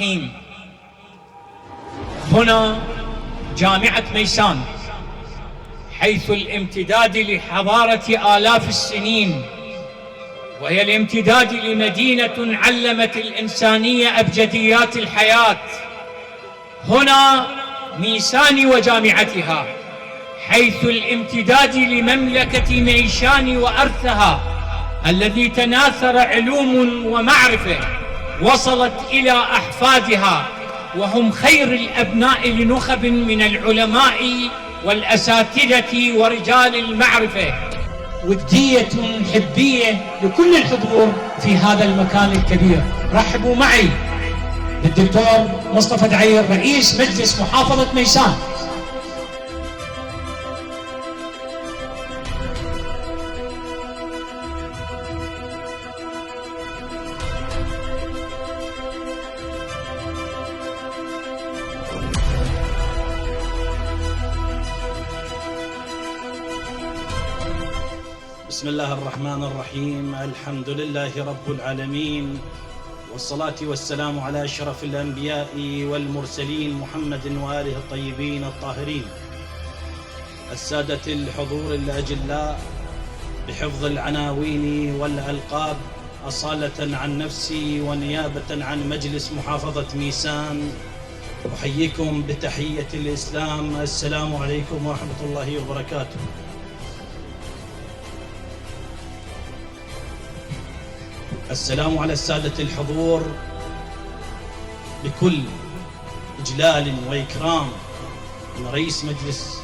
الرحيم. هنا جامعة ميسان، حيث الامتداد لحضارة آلاف السنين، وهي الامتداد لمدينة علمت الإنسانية أبجديات الحياة. هنا ميسان وجامعتها، حيث الامتداد لمملكة ميشان وأرثها الذي تناثر علوم ومعرفة وصلت إلى أحفادها، وهم خير الأبناء لنخب من العلماء والأساتذة ورجال المعرفة. ودية حبية لكل الحضور في هذا المكان الكبير. رحبوا معي بالدكتور مصطفى دعير، رئيس مجلس محافظة ميسان. بسم الله الرحمن الرحيم. الحمد لله رب العالمين، والصلاة والسلام على أشرف الأنبياء والمرسلين محمد وآله الطيبين الطاهرين. السادة الحضور الأجلاء، بحفظ العناوين والألقاب، أصالة عن نفسي ونيابة عن مجلس محافظة ميسان، أحييكم بتحية الإسلام. السلام عليكم ورحمة الله وبركاته. السلام على السادة الحضور بكل إجلال وإكرام من رئيس مجلس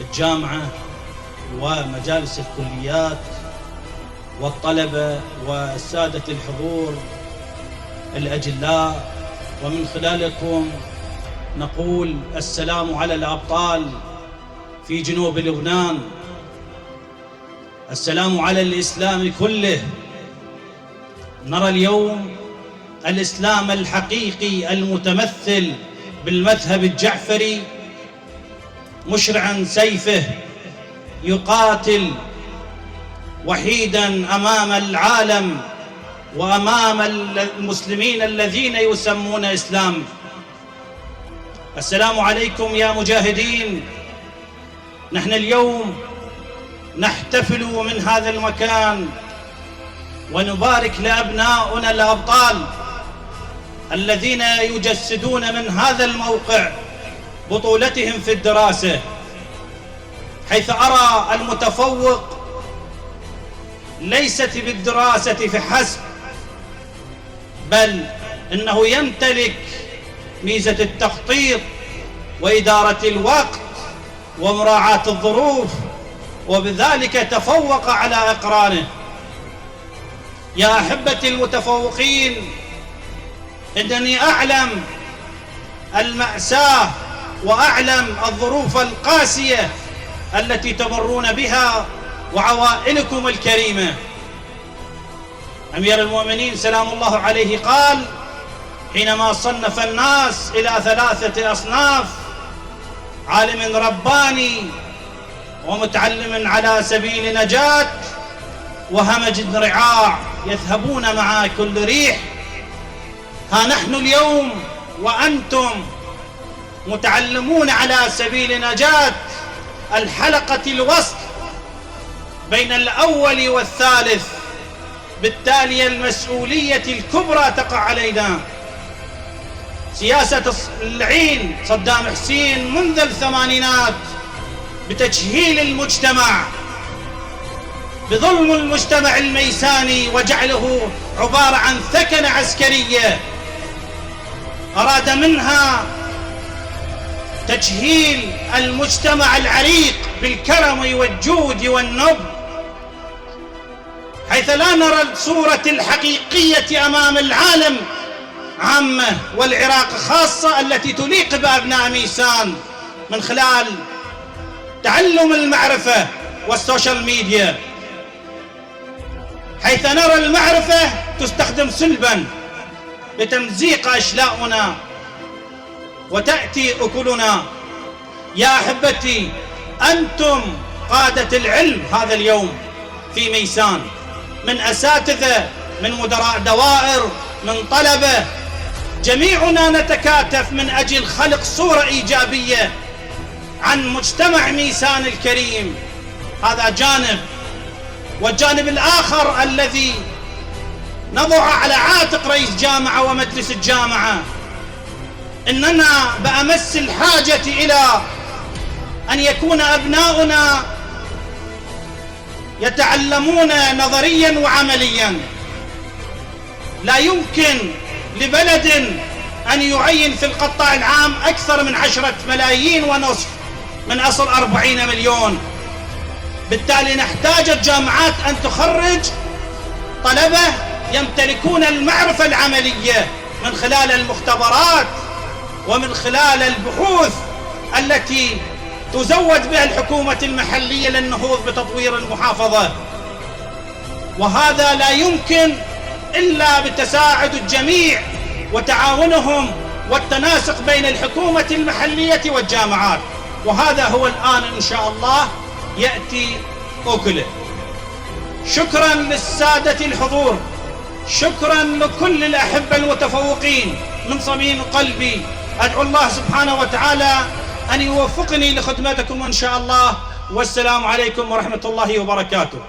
الجامعة ومجالس الكليات والطلبة والسادة الحضور الأجلاء، ومن خلالكم نقول السلام على الأبطال في جنوب لبنان، السلام على الإسلام كله. نرى اليوم الإسلام الحقيقي المتمثل بالمذهب الجعفري مشرعا سيفه يقاتل وحيدا أمام العالم وأمام المسلمين الذين يسمون إسلام. السلام عليكم يا مجاهدين. نحن اليوم نحتفل من هذا المكان ونبارك لأبنائنا الأبطال الذين يجسدون من هذا الموقع بطولتهم في الدراسة، حيث أرى المتفوق ليست بالدراسة فحسب، بل إنه يمتلك ميزة التخطيط وإدارة الوقت ومراعاة الظروف، وبذلك تفوق على أقرانه. يا أحبتي المتفوقين، إنني أعلم المأساة وأعلم الظروف القاسية التي تمرون بها وعوائلكم الكريمة. أمير المؤمنين سلام الله عليه قال حينما صنف الناس إلى 3 أصناف: عالم رباني، ومتعلم على سبيل نجاة، وهمج رعاع يذهبون مع كل ريح. ها نحن اليوم وأنتم متعلمون على سبيل نجاة، الحلقة الوسط بين الأول والثالث، بالتالي المسؤولية الكبرى تقع علينا. سياسة اللعين صدام حسين منذ الثمانينات بتجهيل المجتمع، بظلم المجتمع الميساني وجعله عبارة عن ثكنة عسكرية، أراد منها تجهيل المجتمع العريق بالكرم والجود والنبل، حيث لا نرى الصورة الحقيقية أمام العالم عامة والعراق خاصة التي تليق بأبناء ميسان من خلال تعلم المعرفة والسوشيال ميديا، حيث نرى المعرفة تستخدم سلبا لتمزيق أشلاؤنا وتأتي أكلنا. يا أحبتي، أنتم قادة العلم هذا اليوم في ميسان، من أساتذة، من مدراء دوائر، من طلبة، جميعنا نتكاتف من أجل خلق صورة إيجابية عن مجتمع ميسان الكريم. هذا جانب. والجانب الآخر الذي نضع على عاتق رئيس جامعة ومجلس الجامعة، إننا بأمس الحاجة إلى أن يكون أبناؤنا يتعلمون نظريا وعمليا. لا يمكن لبلد أن يعين في القطاع العام أكثر من 10 ملايين ونصف من أصل 40 مليون. بالتالي نحتاج الجامعات أن تخرج طلبة يمتلكون المعرفة العملية من خلال المختبرات ومن خلال البحوث التي تزود بها الحكومة المحلية للنهوض بتطوير المحافظة. وهذا لا يمكن إلا بتساعد الجميع وتعاونهم والتناسق بين الحكومة المحلية والجامعات، وهذا هو الآن إن شاء الله يأتي أكله. شكرا للسادة الحضور، شكرا لكل الأحبة المتفوقين من صميم قلبي. أدعو الله سبحانه وتعالى أن يوفقني لخدمتكم إن شاء الله، والسلام عليكم ورحمة الله وبركاته.